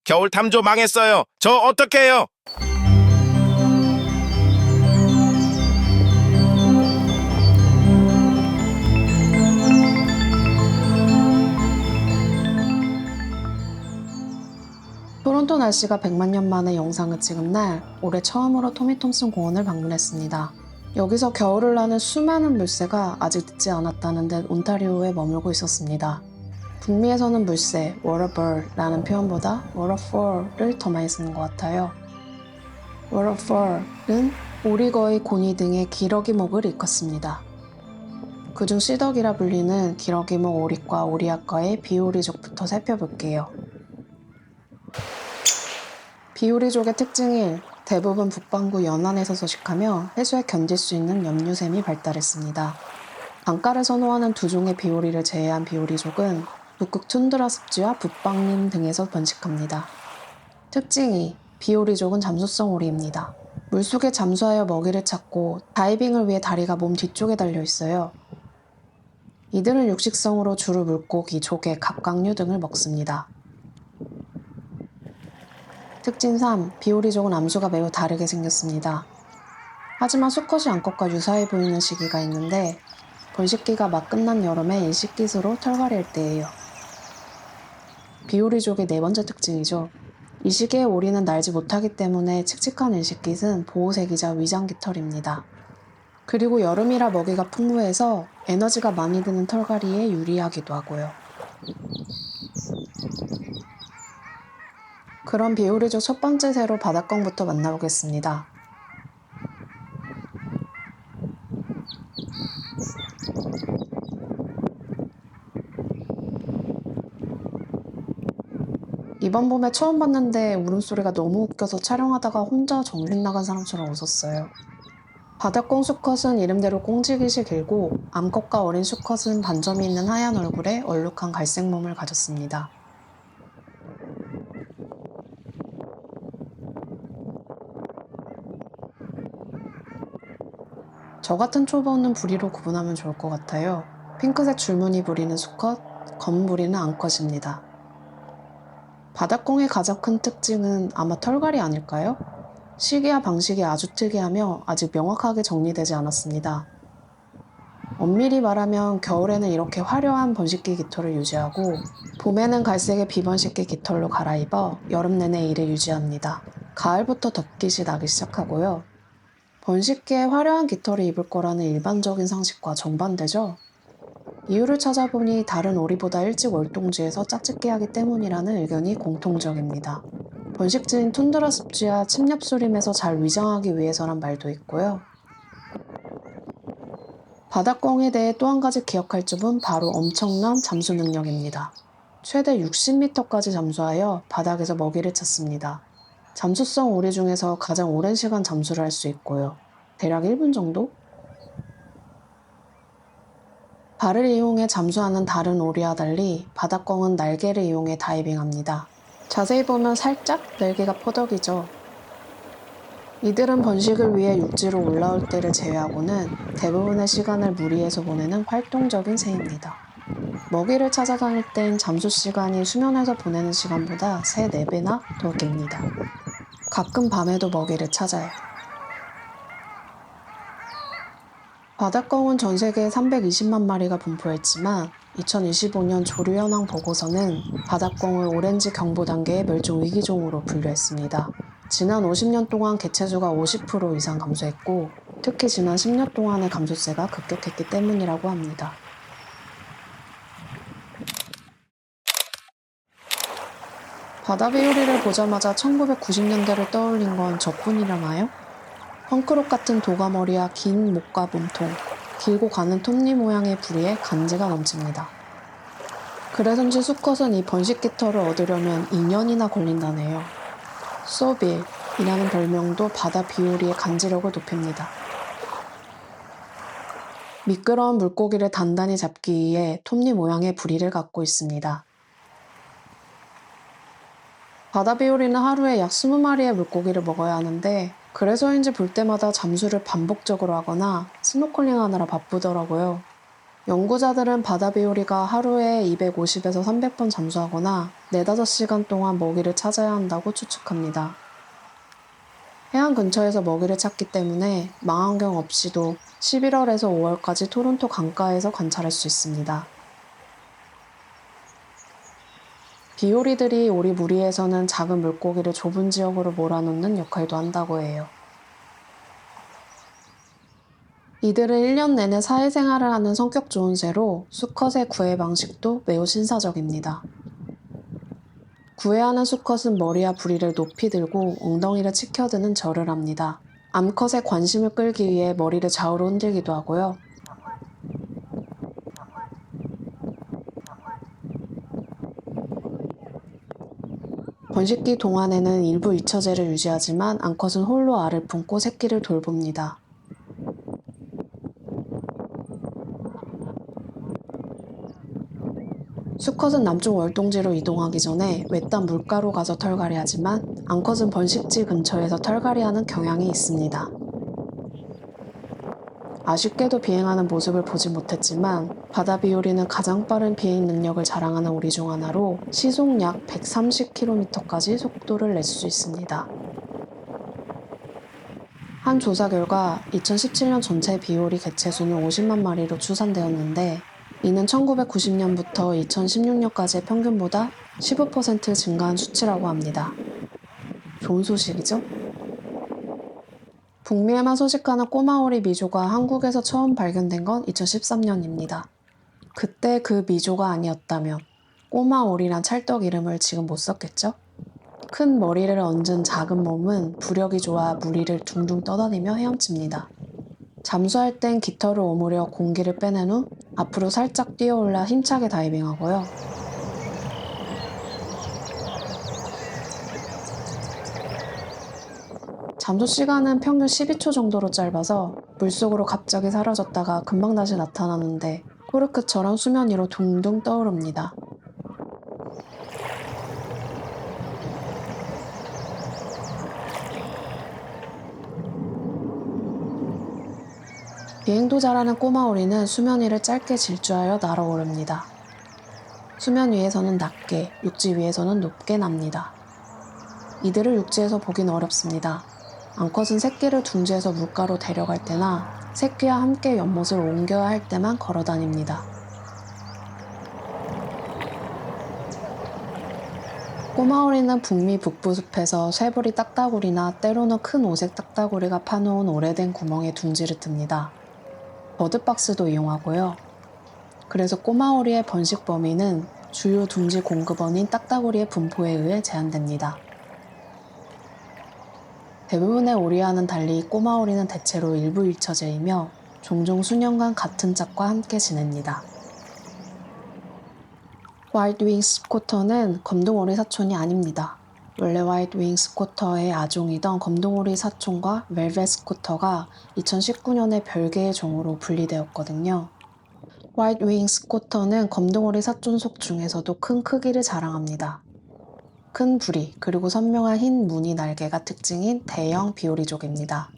겨울 탐조 망했어요. 저 어떡해요? 토론토 날씨가 100만 년 만에 영상을 찍은 날, 올해 처음으로 토미 톰슨 공원을 방문했습니다. 여기서 겨울을 나는 수많은 물새가 아직 늦지 않았다는 듯 온타리오에 머물고 있었습니다. 북미에서는 물새, waterbird라는 표현보다 waterfall을 더 많이 쓰는 것 같아요. waterfall은 오리거의 고니 등의 기러기목을 일컫습니다. 그중 씨덕이라 불리는 기러기목 오리과 오리아과의 비오리족부터 살펴볼게요. 비오리족의 특징이 대부분 북반구 연안에서 서식하며 해수에 견딜 수 있는 염류샘이 발달했습니다. 강가를 선호하는 두 종의 비오리를 제외한 비오리족은 북극 툰드라 습지와 북방림 등에서 번식합니다. 특징 2. 비오리족은 잠수성 오리입니다. 물속에 잠수하여 먹이를 찾고 다이빙을 위해 다리가 몸 뒤쪽에 달려 있어요. 이들은 육식성으로 주로 물고기, 조개, 갑각류 등을 먹습니다. 특징 3. 비오리족은 암수가 매우 다르게 생겼습니다. 하지만 수컷이 암컷과 유사해 보이는 시기가 있는데 번식기가 막 끝난 여름에 일식깃으로 털갈이할 때예요. 비오리족의 네 번째 특징이죠. 이 시기에 오리는 날지 못하기 때문에 칙칙한 일식깃은 보호색이자 위장 깃털입니다. 그리고 여름이라 먹이가 풍부해서 에너지가 많이 드는 털갈이에 유리하기도 하고요. 그럼 비오리족 첫 번째 새로 바닷꿩부터 만나보겠습니다. 이번 봄에 처음 봤는데 울음소리가 너무 웃겨서 촬영하다가 혼자 정신 나간 사람처럼 웃었어요. 바닷꿩 수컷은 이름대로 꽁지깃이 길고 암컷과 어린 수컷은 반점이 있는 하얀 얼굴에 얼룩한 갈색 몸을 가졌습니다. 저 같은 초보는 부리로 구분하면 좋을 것 같아요. 핑크색 줄무늬 부리는 수컷, 검은 부리는 암컷입니다. 바닷꿩의 가장 큰 특징은 아마 털갈이 아닐까요? 시기와 방식이 아주 특이하며 아직 명확하게 정리되지 않았습니다. 엄밀히 말하면 겨울에는 이렇게 화려한 번식기 깃털을 유지하고 봄에는 갈색의 비번식기 깃털로 갈아입어 여름 내내 이를 유지합니다. 가을부터 덮깃이 나기 시작하고요. 번식기에 화려한 깃털을 입을 거라는 일반적인 상식과 정반대죠. 이유를 찾아보니 다른 오리보다 일찍 월동지에서 짝짓기 하기 때문이라는 의견이 공통적입니다. 번식지인 툰드라 습지와 침엽수림에서 잘 위장하기 위해서란 말도 있고요. 바닷꿩에 대해 또 한 가지 기억할 점은 바로 엄청난 잠수 능력입니다. 최대 60m까지 잠수하여 바닥에서 먹이를 찾습니다. 잠수성 오리 중에서 가장 오랜 시간 잠수를 할 수 있고요. 대략 1분 정도? 발을 이용해 잠수하는 다른 오리와 달리 바닷꿩은 날개를 이용해 다이빙합니다. 자세히 보면 살짝 날개가 퍼덕이죠. 이들은 번식을 위해 육지로 올라올 때를 제외하고는 대부분의 시간을 물 위에서 보내는 활동적인 새입니다. 먹이를 찾아다닐 땐 잠수 시간이 수면에서 보내는 시간보다 3, 4배나 더 깁니다. 가끔 밤에도 먹이를 찾아요. 바닷꿩은 전 세계에 320만 마리가 분포했지만 2025년 조류현황 보고서는 바닷꿩을 오렌지 경보 단계의 멸종 위기종으로 분류했습니다. 지난 50년 동안 개체수가 50% 이상 감소했고 특히 지난 10년 동안의 감소세가 급격했기 때문이라고 합니다. 바다비오리를 보자마자 1990년대를 떠올린 건 저뿐이려나요? 펑크록 같은 도가머리와 긴 목과 몸통, 길고 가는 톱니 모양의 부리에 간지가 넘칩니다. 그래서인지 수컷은 이 번식 깃털을 얻으려면 2년이나 걸린다네요. 소빌이라는 별명도 바다 비오리의 간지력을 높입니다. 미끄러운 물고기를 단단히 잡기 위해 톱니 모양의 부리를 갖고 있습니다. 바다 비오리는 하루에 약 20마리의 물고기를 먹어야 하는데 그래서인지 볼 때마다 잠수를 반복적으로 하거나 스노클링 하느라 바쁘더라고요. 연구자들은 바다 비오리가 하루에 250에서 300번 잠수하거나 4~5시간 동안 먹이를 찾아야 한다고 추측합니다. 해안 근처에서 먹이를 찾기 때문에 망원경 없이도 11월에서 5월까지 토론토 강가에서 관찰할 수 있습니다. 비오리들이 우리 무리에서는 작은 물고기를 좁은 지역으로 몰아넣는 역할도 한다고 해요. 이들은 1년 내내 사회생활을 하는 성격 좋은 새로 수컷의 구애 방식도 매우 신사적입니다. 구애하는 수컷은 머리와 부리를 높이 들고 엉덩이를 치켜드는 절을 합니다. 암컷의 관심을 끌기 위해 머리를 좌우로 흔들기도 하고요. 번식기 동안에는 일부 이처제를 유지하지만 암컷은 홀로 알을 품고 새끼를 돌봅니다. 수컷은 남쪽 월동지로 이동하기 전에 외딴 물가로 가서 털갈이하지만 암컷은 번식지 근처에서 털갈이하는 경향이 있습니다. 아쉽게도 비행하는 모습을 보지 못했지만 바다 비오리는 가장 빠른 비행 능력을 자랑하는 오리 중 하나로 시속 약 130km까지 속도를 낼 수 있습니다. 한 조사 결과 2017년 전체 비오리 개체수는 50만 마리로 추산되었는데 이는 1990년부터 2016년까지의 평균보다 15% 증가한 수치라고 합니다. 좋은 소식이죠? 북미에만 서식하는 꼬마오리 미조가 한국에서 처음 발견된 건 2013년입니다. 그때 그 미조가 아니었다면 꼬마오리란 찰떡 이름을 지금 못 썼겠죠? 큰 머리를 얹은 작은 몸은 부력이 좋아 무리를 둥둥 떠다니며 헤엄칩니다. 잠수할 땐 깃털을 오므려 공기를 빼낸 후 앞으로 살짝 뛰어올라 힘차게 다이빙하고요. 잠수 시간은 평균 12초 정도로 짧아서 물속으로 갑자기 사라졌다가 금방 다시 나타나는데 코르크처럼 수면 위로 둥둥 떠오릅니다. 비행도 잘하는 꼬마오리는 수면 위를 짧게 질주하여 날아오릅니다. 수면 위에서는 낮게, 육지 위에서는 높게 납니다. 이들을 육지에서 보긴 어렵습니다. 암컷은 새끼를 둥지에서 물가로 데려갈 때나 새끼와 함께 연못을 옮겨야 할 때만 걸어 다닙니다. 꼬마오리는 북미 북부숲에서 쇠부리 딱따구리나 때로는 큰 오색 딱따구리가 파놓은 오래된 구멍에 둥지를 틉니다. 버드박스도 이용하고요. 그래서 꼬마오리의 번식 범위는 주요 둥지 공급원인 딱따구리의 분포에 의해 제한됩니다. 대부분의 오리와는 달리 꼬마오리는 대체로 일부 일처제이며 종종 수년간 같은 짝과 함께 지냅니다. 화이트윙 스코터는 검둥오리 사촌이 아닙니다. 원래 화이트윙 스코터의 아종이던 검둥오리 사촌과 벨벳 스코터가 2019년에 별개의 종으로 분리되었거든요. 화이트윙 스코터는 검둥오리 사촌속 중에서도 큰 크기를 자랑합니다. 큰 부리 그리고 선명한 흰 무늬 날개가 특징인 대형 비오리족입니다.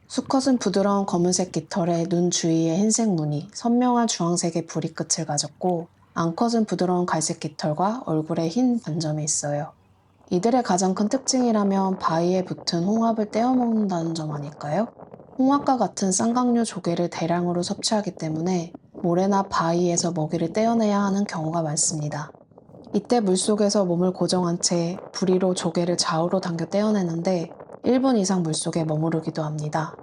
수컷은 부드러운 검은색 깃털에 눈 주위에 흰색 무늬, 선명한 주황색의 부리 끝을 가졌고 암컷은 부드러운 갈색 깃털과 얼굴에 흰 반점이 있어요. 이들의 가장 큰 특징이라면 바위에 붙은 홍합을 떼어먹는다는 점 아닐까요? 홍합과 같은 쌍각류 조개를 대량으로 섭취하기 때문에 모래나 바위에서 먹이를 떼어내야 하는 경우가 많습니다. 이때 물속에서 몸을 고정한 채 부리로 조개를 좌우로 당겨 떼어내는데 1분 이상 물속에 머무르기도 합니다.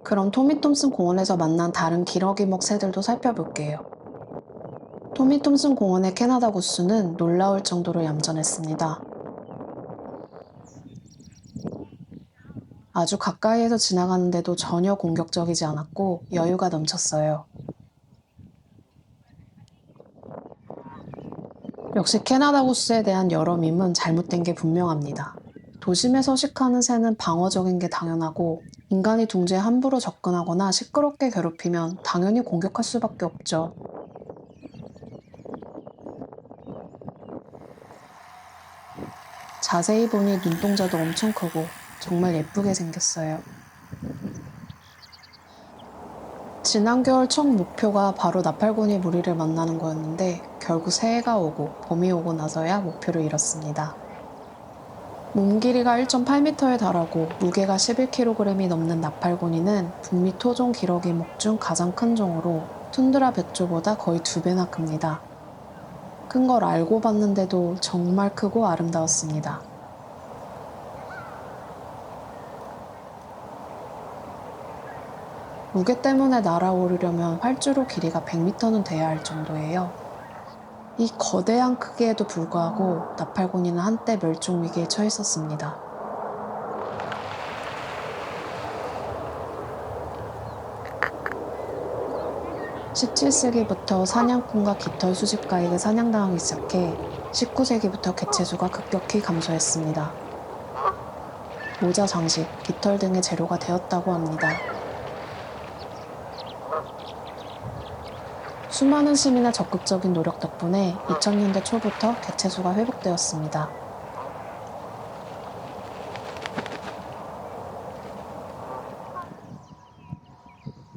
그럼 토미 톰슨 공원에서 만난 다른 기러기목 새들도 살펴볼게요. 토미 톰슨 공원의 캐나다 구스는 놀라울 정도로 얌전했습니다. 아주 가까이에서 지나가는데도 전혀 공격적이지 않았고 여유가 넘쳤어요. 역시 캐나다 구스에 대한 여러 밈은 잘못된 게 분명합니다. 도심에 서식하는 새는 방어적인 게 당연하고 인간이 둥지에 함부로 접근하거나 시끄럽게 괴롭히면 당연히 공격할 수밖에 없죠. 자세히 보니 눈동자도 엄청 크고 정말 예쁘게 생겼어요. 지난 겨울 첫 목표가 바로 나팔곤이 무리를 만나는 거였는데 결국 새해가 오고 봄이 오고 나서야 목표를 이뤘습니다. 몸 길이가 1.8m에 달하고 무게가 11kg이 넘는 나팔곤이는 북미 토종 기러기 목 중 가장 큰 종으로 툰드라 백조보다 거의 2배나 큽니다. 큰 걸 알고 봤는데도 정말 크고 아름다웠습니다. 무게 때문에 날아오르려면 활주로 길이가 100m는 돼야 할 정도예요. 이 거대한 크기에도 불구하고 나팔곤이는 한때 멸종 위기에 처했었습니다. (17세기부터) 사냥꾼과 깃털 수집가에게 사냥당하기 시작해 (19세기부터) 개체수가 급격히 감소했습니다. 모자, 장식, 깃털 등의 재료가 되었다고 합니다. 수많은 시민의 적극적인 노력 덕분에 2000년대 초부터 개체수가 회복되었습니다.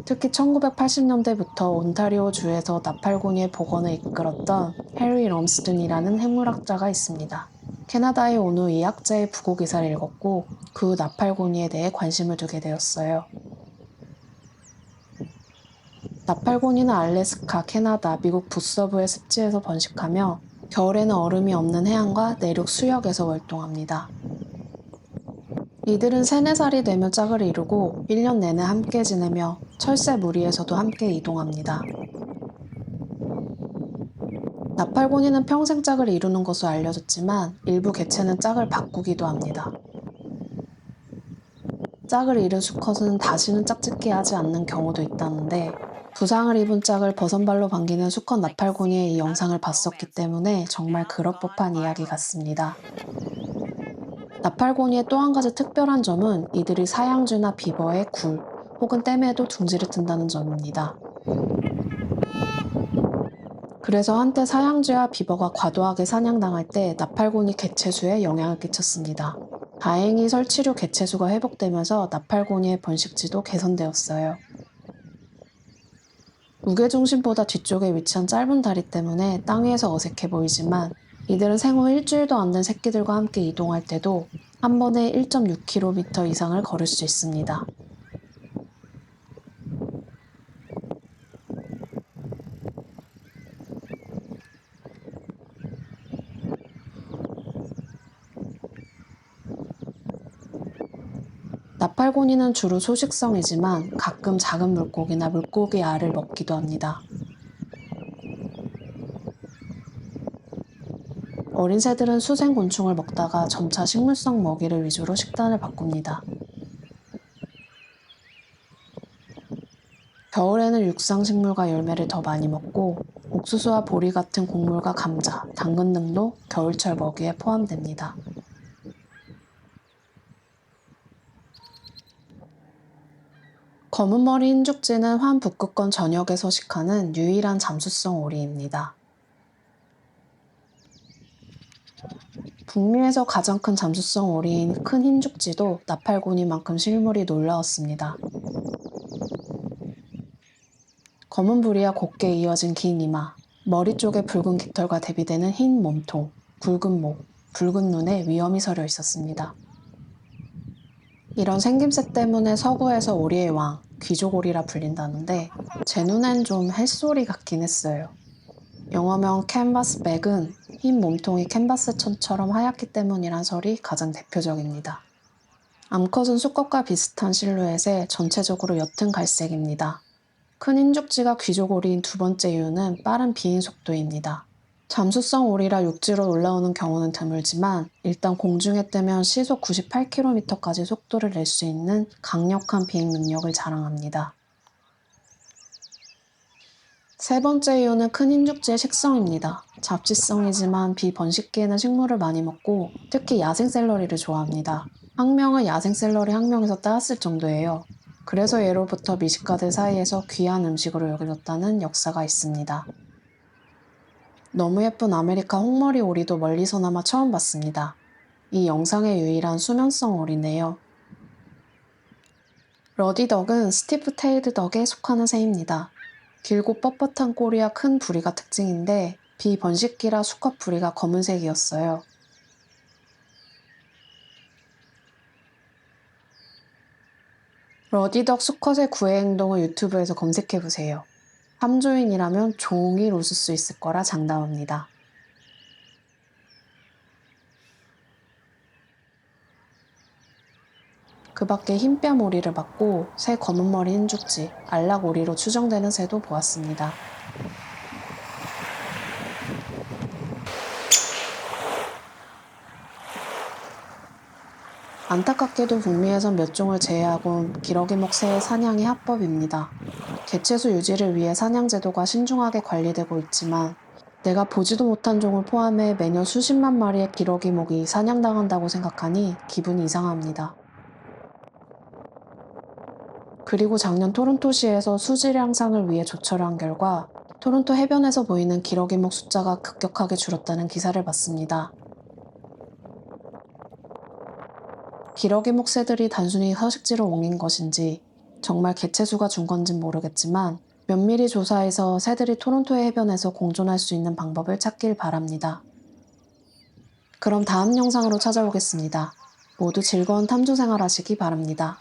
특히 1980년대부터 온타리오 주에서 나팔곤이의 복원을 이끌었던 해리 럼스든이라는 생물학자가 있습니다. 캐나다에 온 후 이 학자의 부고 기사를 읽었고 그 후 나팔곤이에 대해 관심을 두게 되었어요. 나팔곤이는 알래스카, 캐나다, 미국 북서부의 습지에서 번식하며 겨울에는 얼음이 없는 해안과 내륙 수역에서 활동합니다. 이들은 3, 4살이 되면 짝을 이루고 1년 내내 함께 지내며 철새 무리에서도 함께 이동합니다. 나팔곤이는 평생 짝을 이루는 것으로 알려졌지만 일부 개체는 짝을 바꾸기도 합니다. 짝을 잃은 수컷은 다시는 짝짓기 하지 않는 경우도 있다는데 부상을 입은 짝을 버선발로 반기는 수컷 나팔곤이의 이 영상을 봤었기 때문에 정말 그럴 법한 이야기 같습니다. 나팔곤이의 또 한 가지 특별한 점은 이들이 사양쥐나 비버의 굴 혹은 댐에도 둥지를 튼다는 점입니다. 그래서 한때 사양쥐와 비버가 과도하게 사냥당할 때 나팔곤이 개체수에 영향을 끼쳤습니다. 다행히 설치류 개체수가 회복되면서 나팔곤이의 번식지도 개선되었어요. 무게중심보다 뒤쪽에 위치한 짧은 다리 때문에 땅 위에서 어색해 보이지만 이들은 생후 일주일도 안 된 새끼들과 함께 이동할 때도 한 번에 1.6km 이상을 걸을 수 있습니다. 나팔곤이는 주로 소식성이지만 가끔 작은 물고기나 물고기 알을 먹기도 합니다. 어린 새들은 수생 곤충을 먹다가 점차 식물성 먹이를 위주로 식단을 바꿉니다. 겨울에는 육상식물과 열매를 더 많이 먹고 옥수수와 보리 같은 곡물과 감자, 당근 등도 겨울철 먹이에 포함됩니다. 검은머리 흰죽지는 환북극권 전역에 서식하는 유일한 잠수성 오리입니다. 북미에서 가장 큰 잠수성 오리인 큰 흰죽지도 나팔곤이만큼 실물이 놀라웠습니다. 검은 부리와 곱게 이어진 긴 이마, 머리 쪽에 붉은 깃털과 대비되는 흰 몸통, 굵은 목, 붉은 눈에 위험이 서려 있었습니다. 이런 생김새 때문에 서구에서 오리의 왕, 귀족오리라 불린다는데 제 눈엔 좀 햇소리 같긴 했어요. 영어명 캔버스백은 흰 몸통이 캔버스천처럼 하얗기 때문이란 설이 가장 대표적입니다. 암컷은 수컷과 비슷한 실루엣에 전체적으로 옅은 갈색입니다. 큰 흰죽지가 귀족오리인 두 번째 이유는 빠른 비행 속도입니다. 잠수성 오리라 육지로 올라오는 경우는 드물지만 일단 공중에 뜨면 시속 98km까지 속도를 낼 수 있는 강력한 비행 능력을 자랑합니다. 세 번째 이유는 큰 흰죽지의 식성입니다. 잡식성이지만 비번식기에는 식물을 많이 먹고 특히 야생 샐러리를 좋아합니다. 학명은 야생 샐러리 학명에서 따왔을 정도예요. 그래서 예로부터 미식가들 사이에서 귀한 음식으로 여겨졌다는 역사가 있습니다. 너무 예쁜 아메리카 홍머리 오리도 멀리서나마 처음 봤습니다. 이 영상의 유일한 수면성 오리네요. 러디덕은 스티프 테일드 덕에 속하는 새입니다. 길고 뻣뻣한 꼬리와 큰 부리가 특징인데 비번식기라 수컷 부리가 검은색이었어요. 러디덕 수컷의 구애 행동을 유튜브에서 검색해보세요. 함조인이라면 종일 웃을 수 있을 거라 장담합니다. 그 밖에 흰뺨 오리를 봤고 새 검은머리 흰죽지, 알락오리로 추정되는 새도 보았습니다. 안타깝게도 북미에선 몇 종을 제외하곤 기러기목 새의 사냥이 합법입니다. 개체수 유지를 위해 사냥 제도가 신중하게 관리되고 있지만 내가 보지도 못한 종을 포함해 매년 수십만 마리의 기러기목이 사냥당한다고 생각하니 기분이 이상합니다. 그리고 작년 토론토시에서 수질 향상을 위해 조처를 한 결과 토론토 해변에서 보이는 기러기목 숫자가 급격하게 줄었다는 기사를 봤습니다. 기러기목 새들이 단순히 서식지를 옮긴 것인지 정말 개체수가 준 건진 모르겠지만 면밀히 조사해서 새들이 토론토의 해변에서 공존할 수 있는 방법을 찾길 바랍니다. 그럼 다음 영상으로 찾아오겠습니다. 모두 즐거운 탐조 생활 하시기 바랍니다.